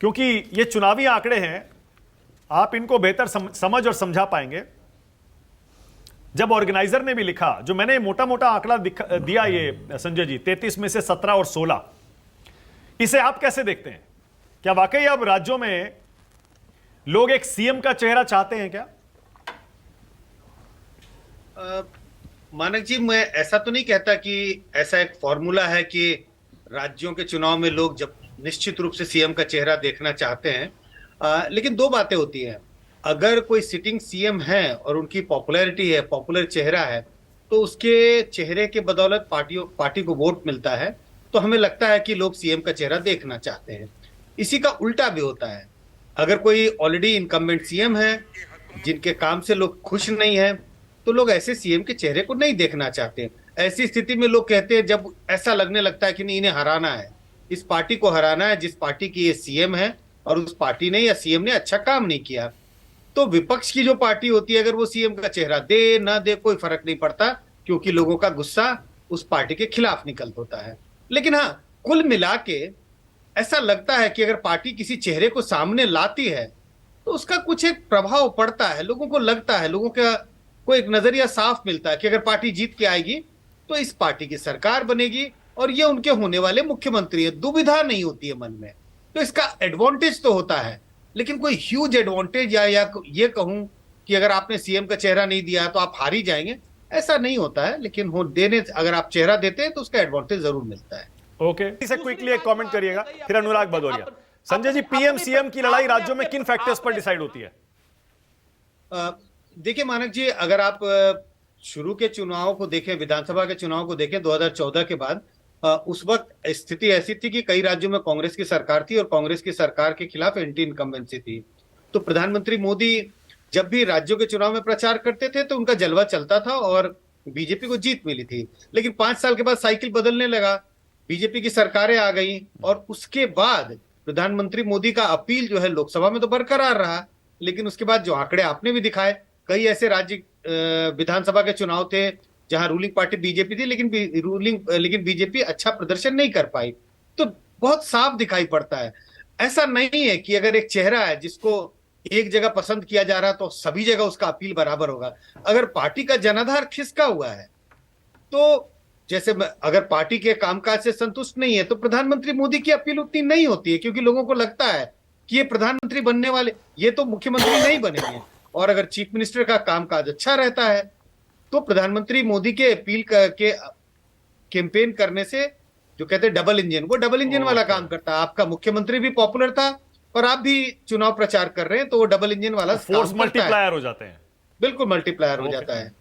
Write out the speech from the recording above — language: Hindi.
क्योंकि ये चुनावी आंकड़े हैं, आप इनको बेहतर समझ और समझा पाएंगे। जब ऑर्गेनाइजर ने भी लिखा, जो मैंने मोटा मोटा आंकड़ा दिया ये संजय जी, 33 में से 17 और 16, इसे आप कैसे देखते हैं? क्या वाकई अब राज्यों में लोग एक सीएम का चेहरा चाहते हैं क्या? मानक जी, मैं ऐसा तो नहीं कहता कि ऐसा एक फॉर्मूला है कि राज्यों के चुनाव में लोग जब निश्चित रूप से सीएम का चेहरा देखना चाहते हैं। लेकिन दो बातें होती हैं। अगर कोई सिटिंग सीएम है और उनकी पॉपुलैरिटी है, पॉपुलर चेहरा है, तो उसके चेहरे के बदौलत पार्टी को वोट मिलता है, तो हमें लगता है कि लोग सीएम का चेहरा देखना चाहते हैं। इसी का उल्टा भी होता है। अगर कोई ऑलरेडी इनकम्बेंट सीएम है, जिनके काम से लोग खुश नहीं है, तो लोग ऐसे सीएम के चेहरे को नहीं देखना चाहते। ऐसी स्थिति में लोग कहते हैं, जब ऐसा लगने लगता है कि नहीं, इन्हें हराना है, इस पार्टी को हराना है जिस पार्टी की ये सीएम है, और उस पार्टी ने या सीएम ने अच्छा काम नहीं किया, तो विपक्ष की जो पार्टी होती है, अगर वो सीएम का चेहरा दे ना दे कोई फर्क नहीं पड़ता, क्योंकि लोगों का गुस्सा उस पार्टी के खिलाफ निकल होता है। लेकिन हाँ, कुल मिला के ऐसा लगता है कि अगर पार्टी किसी चेहरे को सामने लाती है, तो उसका कुछ एक प्रभाव पड़ता है। लोगों को लगता है, लोगों का को एक नजरिया साफ मिलता है कि अगर पार्टी जीत के आएगी तो इस पार्टी की सरकार बनेगी और ये उनके होने वाले मुख्यमंत्री है। दुविधा नहीं होती है मन में। तो इसका एडवांटेज तो होता है, लेकिन कोई ह्यूज एडवांटेज या ये कहूं कि अगर आपने सीएम का चेहरा नहीं दिया तो आप हार ही जाएंगे, ऐसा नहीं होता है। लेकिन हो देने, अगर आप चेहरा देते हैं तो उसका एडवांटेज जरूर मिलता है। ओके, इसे क्विकली एक कमेंट करिएगा, फिर अनुराग भदौरिया। संजय जी, पीएम सीएम की लड़ाई राज्यों में किन फैक्टर्स पर डिसाइड होती है? देखिए मानक जी, अगर आप शुरू के चुनाव को देखें, विधानसभा के चुनाव को देखें 2014 के बाद, उस वक्त स्थिति ऐसी थी कि कई राज्यों में कांग्रेस की सरकार थी और कांग्रेस की सरकार के खिलाफ एंटी इनकम्बेंसी थी। तो प्रधानमंत्री मोदी जब भी राज्यों के चुनाव में प्रचार करते थे तो उनका जलवा चलता था और बीजेपी को जीत मिली थी। लेकिन 5 साल के बाद साइकिल बदलने लगा, बीजेपी की सरकारें आ गई, और उसके बाद प्रधानमंत्री मोदी का अपील जो है लोकसभा में तो बरकरार रहा। लेकिन उसके बाद जो आंकड़े आपने भी दिखाए, कई ऐसे राज्य विधानसभा के चुनाव थे जहां रूलिंग पार्टी बीजेपी थी, लेकिन बीजेपी अच्छा प्रदर्शन नहीं कर पाई। तो बहुत साफ दिखाई पड़ता है। ऐसा नहीं है कि अगर एक चेहरा है जिसको एक जगह पसंद किया जा रहा है तो सभी जगह उसका अपील बराबर होगा। अगर पार्टी का जनाधार खिसका हुआ है, तो जैसे अगर पार्टी के कामकाज से संतुष्ट नहीं है, तो प्रधानमंत्री मोदी की अपील उतनी नहीं होती है, क्योंकि लोगों को लगता है कि ये प्रधानमंत्री बनने वाले, ये तो मुख्यमंत्री नहीं बनेंगे। और अगर चीफ मिनिस्टर का कामकाज अच्छा रहता है, तो प्रधानमंत्री मोदी के अपील के कैंपेन करने से, जो कहते हैं डबल इंजन, वो डबल इंजन वाला काम करता है। आपका मुख्यमंत्री भी पॉपुलर था और आप भी चुनाव प्रचार कर रहे हैं, तो वो डबल इंजन वाला फोर्स मल्टीप्लायर हो जाते हैं। बिल्कुल मल्टीप्लायर हो जाता है।